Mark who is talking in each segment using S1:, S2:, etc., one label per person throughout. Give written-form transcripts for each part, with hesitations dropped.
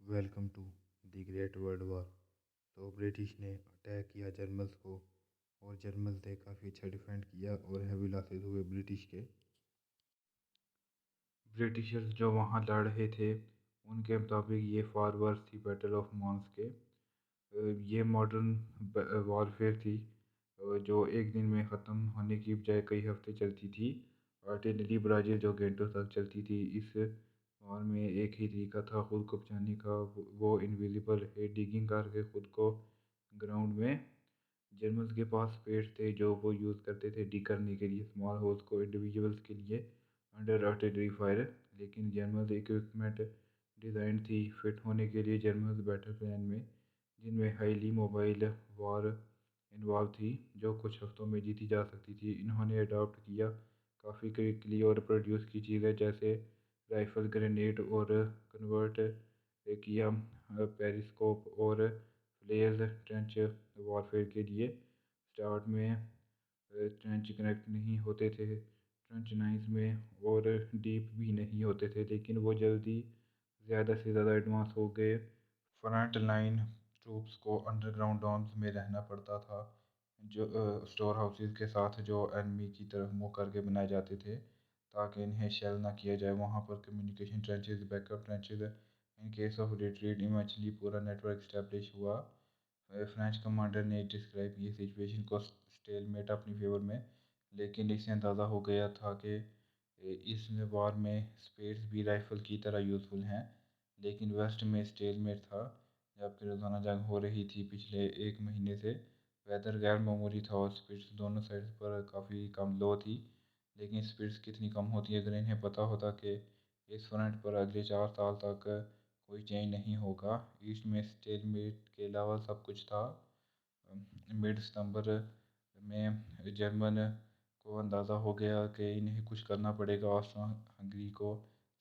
S1: Welcome to the great world war. तो British ने attack किया जर्मन्स को, और जर्मन्स ने काफ़ी अच्छा डिफेंड किया और हेवी लॉसेस हुए ब्रिटिश के। ब्रिटिशर्स जो वहाँ लड़ रहे थे उनके मुताबिक ये फार वर्स थी बैटल ऑफ मॉन्स के। ये मॉडर्न वॉरफेयर थी जो एक दिन में ख़त्म होने की बजाय कई हफ्ते चलती थी। आर्टिलरी बराजें जो घंटों तक चलती थी। इस वॉर में एक ही तरीका था खुद को बचाने का, वो इनविजिबल है डिगिंग करके खुद को ग्राउंड में। जर्मन्स के पास स्पेड्स थे जो वो यूज़ करते थे डिग करने के लिए स्मॉल होल्स को इंडिविजुअल्स के लिए अंडर आर्टिलरी फायर। लेकिन जर्मन इक्विपमेंट डिज़ाइन थी फिट होने के लिए जर्मन बैटल प्लान में, जिनमें हाईली मोबाइल वार इन्वॉल्व थी जो कुछ हफ्तों में जीती जा सकती थी। इन्होंने अडॉप्ट किया काफ़ी क्विकली और प्रोड्यूस की चीज़ें जैसे राइफल, ग्रेनेड और कन्वर्ट किया पेरिस्कोप और फ्लेयर्स ट्रेंच वॉरफेयर के लिए। स्टार्ट में ट्रेंच कनेक्ट नहीं होते थे, ट्रेंच नाइस में, और डीप भी नहीं होते थे, लेकिन वो जल्दी ज़्यादा से ज़्यादा एडवांस हो गए। फ्रंट लाइन ट्रूप्स को अंडरग्राउंड डॉम्स में रहना पड़ता था, जो स्टोर हाउसेस के साथ जो एनमी की तरफ मुँह करके बनाए जाते थे ताकि इन्हें शेल ना किया जाए। वहाँ पर communication trenches, backup trenches, in case of retreat eventually पूरा नेटवर्क इस्टेब्लिश हुआ। फ्रेंच कमांडर ने डिस्क्राइब की सिचुएशन को स्टेलमेट अपनी फेवर में, लेकिन इसे अंदाज़ा हो गया था कि इस वार में स्पेड्स भी राइफल की तरह यूज़फुल हैं। लेकिन वेस्ट में स्टेलमेट था जबकि रोज़ाना जंग हो रही थी। पिछले एक महीने से वेदर गैर मामूली था और स्पीड्स दोनों साइड्स पर काफ़ी कम लो थी। लेकिन स्पीड्स कितनी कम होती है अगर इन्हें पता होता कि इस फ्रंट पर अगले 4 साल तक कोई चेंज नहीं होगा। ईस्ट में स्टेलमेट के अलावा सब कुछ था। मिड सितंबर में जर्मन को अंदाज़ा हो गया कि इन्हें कुछ करना पड़ेगा ऑस्ट्रो हंगरी को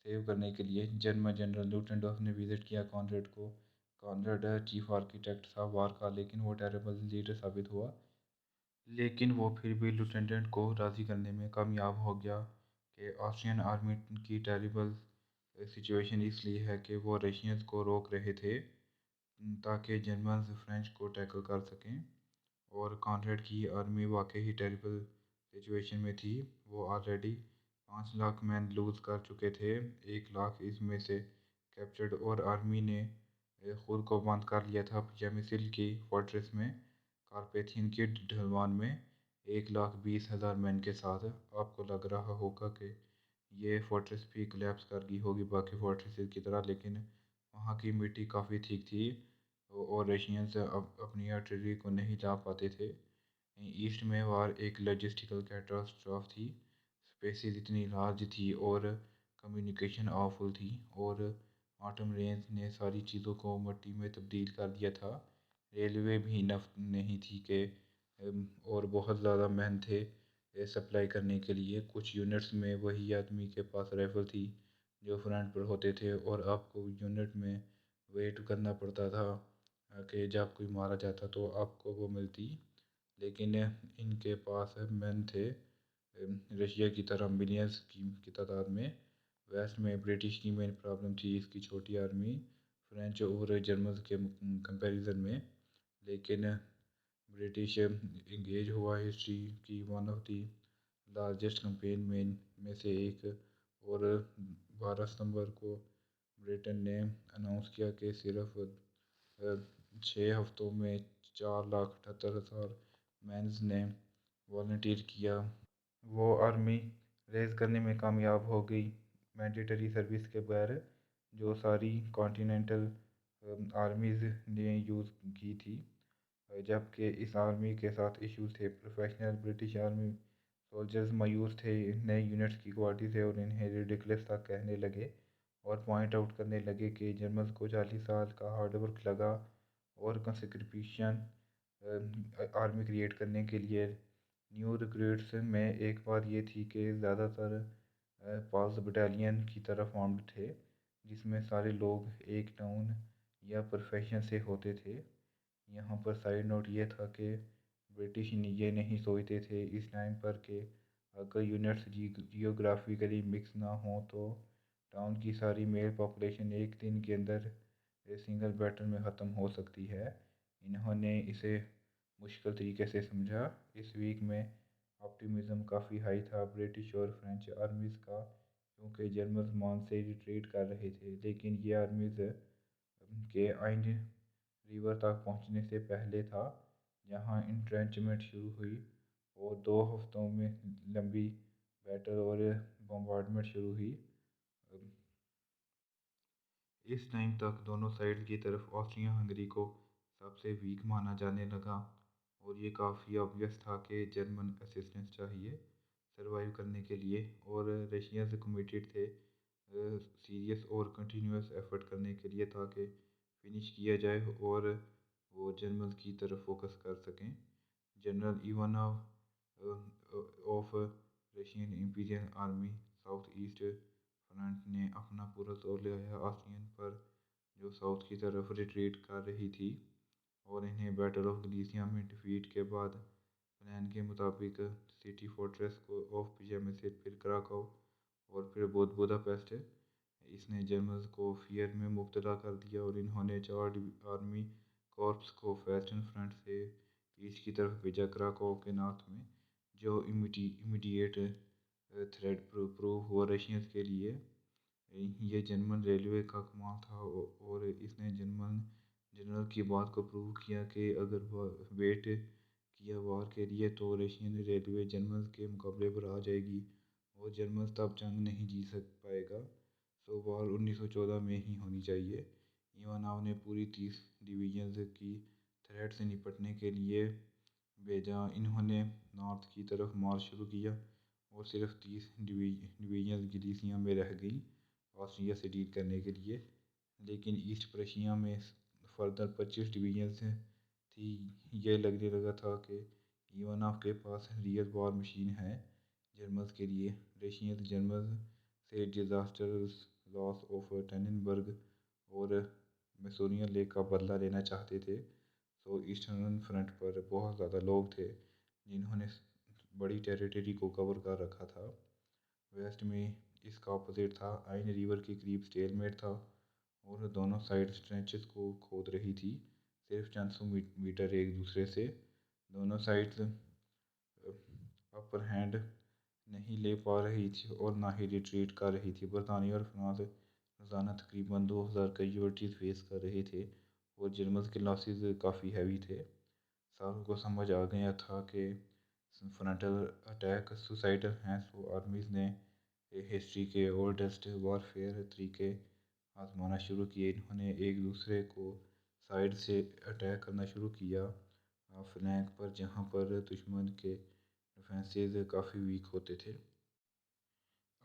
S1: सेव करने के लिए। जर्मन जनरल लुटेंडोर्फ ने विज़िट किया कॉनरेड को। कॉनरेड चीफ आर्किटेक्ट था वार का, लेकिन वो टेरेबल लीडर साबित हुआ। लेकिन वो फिर भी लिeutenant को राज़ी करने में कामयाब हो गया कि ऑस्ट्रियन आर्मी की टेरिबल सिचुएशन इसलिए है कि वो रशियंस को रोक रहे थे ताकि जर्मन्स फ्रेंच को टैकल कर सकें। और कॉनरेड की आर्मी वाकई ही टेरिबल सिचुएशन में थी। वो ऑलरेडी 5 लाख मैन लूज़ कर चुके थे, 1 लाख इसमें से कैप्चर्ड, और आर्मी ने खुद को बंद कर लिया था जेमिसिल की फोर्ट्रेस में कारपेथियन की ढलवान में 1,20,000 मैन के साथ। आपको लग रहा होगा कि ये फोर्ट्रेस भी कोलैप्स कर गई होगी बाकी फोर्ट्रेसेस की तरह, लेकिन वहाँ की मिट्टी काफ़ी ठीक थी और रशियंस अपनी आर्टिलरी को नहीं ला पाते थे। ईस्ट में वार एक लॉजिस्टिकल कैटास्ट्रॉफ थी। स्पेसिस इतनी लार्ज थी और कम्युनिकेशन ऑफुल थी, और ऑटम रेंज ने सारी चीज़ों को मिट्टी में तब्दील कर दिया था। रेलवे भी इनफ नहीं थी कि और बहुत ज़्यादा महंगे थे सप्लाई करने के लिए। कुछ यूनिट्स में वही आदमी के पास राइफल थी जो फ्रंट पर होते थे, और आपको यूनिट में वेट करना पड़ता था कि जब कोई मारा जाता तो आपको वो मिलती। लेकिन इनके पास मैन थे रशिया की तरह मिलियंस की तादाद में। वेस्ट में ब्रिटिश की मेन प्रॉब्लम थी इसकी छोटी आर्मी फ्रेंच और जर्मन के कंपैरिजन में। लेकिन ब्रिटिश इंगेज हुआ हिस्ट्री की one of the largest campaign में से एक, और 12 सितंबर को ब्रिटेन ने अनाउंस किया कि सिर्फ 6 हफ्तों में 4,78,000 मैंस ने वॉलंटियर किया। वो आर्मी रेज़ करने में कामयाब हो गई मैंडेटरी सर्विस के बगैर, जो सारी कॉन्टिनेंटल आर्मीज़ ने यूज़ की थी। जबकि इस आर्मी के साथ इश्यूज थे। प्रोफेशनल ब्रिटिश आर्मी सोल्जर्स मायूस थे नए यूनिट्स की क्वालिटी से, और इन्हें रिडिकुलस तक कहने लगे और पॉइंट आउट करने लगे कि जर्मन्स को 40 साल का हार्ड वर्क लगा और कंसक्रिप्शन आर्मी क्रिएट करने के लिए। न्यू रिक्रूट्स में एक बात ये थी कि ज़्यादातर पाल्स बटालियन की तरफ फॉर्म्ड थे, जिसमें सारे लोग एक टाउन या प्रोफेशन से होते थे। यहाँ पर साइड नोट ये था कि ब्रिटिश ये नहीं सोचते थे इस टाइम पर कि अगर यूनिट्स जियोग्राफिकली मिक्स ना हो तो टाउन की सारी मेल पॉपुलेशन एक दिन के अंदर سنگل بیٹل میں ختم ہو سکتی ہے۔ انہوں نے اسے مشکل طریقے سے سمجھا۔ اس ویک میں آپٹیمزم کافی ہائی تھا برٹش اور فرینچ آرمیز کا، کیونکہ جرمنز مان سے ریٹریٹ کر رہے تھے، لیکن یہ آرمیز کے آئن ریور تک پہنچنے سے پہلے تھا، جہاں انٹرنچمنٹ شروع ہوئی اور 2 ہفتوں میں لمبی بیٹل اور بمبارڈمنٹ شروع ہوئی۔ اس ٹائم تک دونوں سائڈ کی طرف آسٹریا ہنگری کو سب سے ویک مانا جانے لگا، اور یہ کافی آبویس تھا کہ جرمن اسسٹنس چاہیے سروائیو کرنے کے لیے، اور رشینز کمیٹڈ تھے سیریس اور کنٹینیوس ایفرٹ کرنے کے لیے تاکہ فنش کیا جائے اور وہ جرمنز کی طرف فوکس کر سکیں۔ General Ivanov of Russian imperial army south east front نے اپنا پورا زور لگایا آسٹرین پر، جو ساؤتھ کی طرف ریٹریٹ کر رہی تھی، اور انہیں بیٹل آف گلیسیا میں ڈیفیٹ کے بعد پلان کے مطابق سٹی فورٹریس آف پیجامسٹ، پھر کراکاؤ اور پھر بوداپیسٹ، اس نے جرمنز کو فیئر میں مبتلا کر دیا، اور انہوں نے 4 آرمی کارپس کو ویسٹرن فرنٹ سے ایسٹ کی طرف بھیجا کراکاؤ کے نارتھ میں، جو امیڈیٹ تھریٹ پروو ہوا رشینز کے لیے۔ یہ جرمن ریلوے کا کمال تھا، اور اس نے جنرل کی بات کو پروو کیا کہ اگر وہ ویٹ کیا وار کے لیے تو رشین ریلوے جرمنز کے مقابلے پر آ جائے گی، اور جرمنز تب جنگ نہیں جیت پائے گا، سو وار 1914 میں ہی ہونی چاہیے۔ ایوانوف نے پوری 30 ڈویژنز کی تھریٹ سے نپٹنے کے لیے بھیجا۔ انہوں نے نارتھ کی طرف مارچ شروع کیا، اور صرف 30 ڈویژنز گلیسیا میں رہ گئیں آسٹریا سے ڈیل کرنے کے لیے، لیکن ایسٹ پرشیا میں فردر 25 ڈویژنز تھی۔ یہ لگنے لگا تھا کہ ایوانوف کے پاس ریئل وار مشین ہے جرمنز کے لیے۔ رشینز جرمنز سے ڈیزاسٹرس لاس آف ٹیننبرگ اور میسونین لیک کا بدلہ لینا چاہتے تھے، سو ایسٹرن فرنٹ پر بہت زیادہ لوگ تھے جنہوں نے بڑی ٹیریٹری کو کور کر رکھا تھا۔ ویسٹ میں اس کا اپوزٹ تھا، آئن ریور کے قریب اسٹیل میٹ تھا، اور دونوں سائڈز ٹرنچز کو کھود رہی تھی، صرف چند سو میٹر ایک دوسرے سے۔ دونوں سائڈز اپر ہینڈ نہیں لے پا رہی تھی اور نہ ہی ریٹریٹ کر رہی تھی۔ برطانیہ اور فرانس روزانہ تقریباً 2000 کیجوالٹیز فیس کر رہے تھے، اور جرمنز کے لاسز کافی ہیوی تھے۔ ساروں کو سمجھ آ گیا تھا کہ فرنٹل اٹیک سوسائڈل ہیں، سو آرمیز نے ہسٹری کے اولڈسٹ وارفیئر طریقے آزمانا شروع کیے۔ انہوں نے ایک دوسرے کو سائڈ سے اٹیک کرنا شروع کیا، فلینک پر، جہاں پر دشمن کے ڈیفنسز کافی ویک ہوتے تھے۔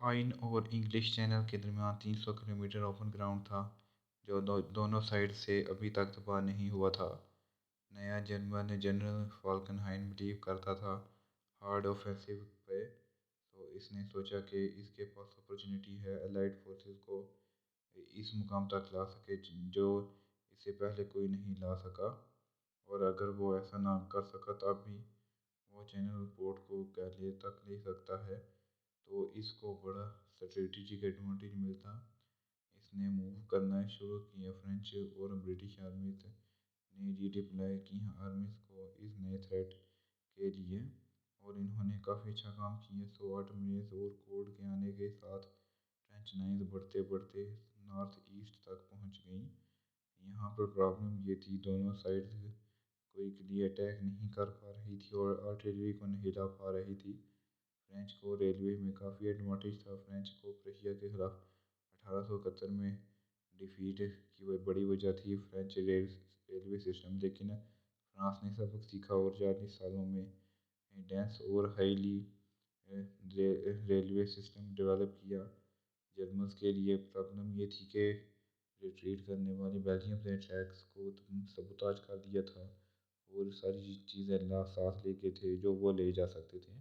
S1: آئن اور انگلش چینل کے درمیان 300 کلومیٹر اوپن گراؤنڈ تھا، جو دونوں سائڈ سے ابھی تک تباہ نہیں ہوا تھا۔ نیا جرمن جنرل فالکنہائم بلیو کرتا تھا ہارڈ آفینسو پہ، تو اس نے سوچا کہ اس کے پاس اپرچونٹی ہے الائڈ فورسز کو اس مقام تک لا سکے جو اس سے پہلے کوئی نہیں لا سکا، اور اگر وہ ایسا نہ کر سکا تب بھی وہ چینل پورٹ کو تک لے سکتا ہے، تو اس کو بڑا اسٹریٹجک ایڈوانٹیج ملتا۔ اس نے موو کرنا شروع کیا۔ فرینچ اور برٹش آرمیز نے ری ڈپلائے کی آرمیز کو اس نئے تھریٹ کے لیے، اور انہوں نے کافی اچھا کام کیا، سو آٹمریز اور کورڈ کے آنے کے ساتھ ٹرینچ لائنز بڑھتے بڑھتے نارتھ ایسٹ تک پہنچ گئیں۔ یہاں پر پرابلم یہ تھی، دونوں سائڈز کوئکلی اٹیک نہیں کر پا رہی تھی اور آرٹلری کو نہیں لا پا رہی تھی۔ فرینچ کو ریلوے میں کافی ایڈوانٹیج تھا۔ فرینچ کو پرشیا کے خلاف 1871 میں ڈیفیٹ کی بڑی وجہ تھی فرینچ ریلوے سسٹم، لیکن فرانس نے سبق سیکھا اور 40 سالوں میں ڈینس اور ہائیلی ریلوے سسٹم ڈیولپ کیا۔ جرمنز کے لیے پرابلم یہ تھی کہ ریٹریٹ کرنے والے بیلجیم نے ٹریکس کو سبوتاژ کر دیا تھا، اور ساری چیزیں ساتھ لے کے تھے جو وہ لے جا سکتے تھے۔